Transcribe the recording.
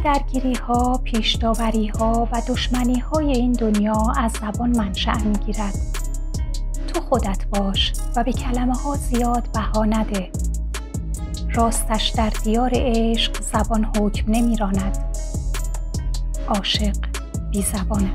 درگیری ها، پیش داوری ها و دشمنی های این دنیا از زبان منشأ می گیرد. تو خودت باش و به کلمه ها زیاد بها نده. راستش در دیار عشق زبان حکم نمی راند. عاشق بی زبانه.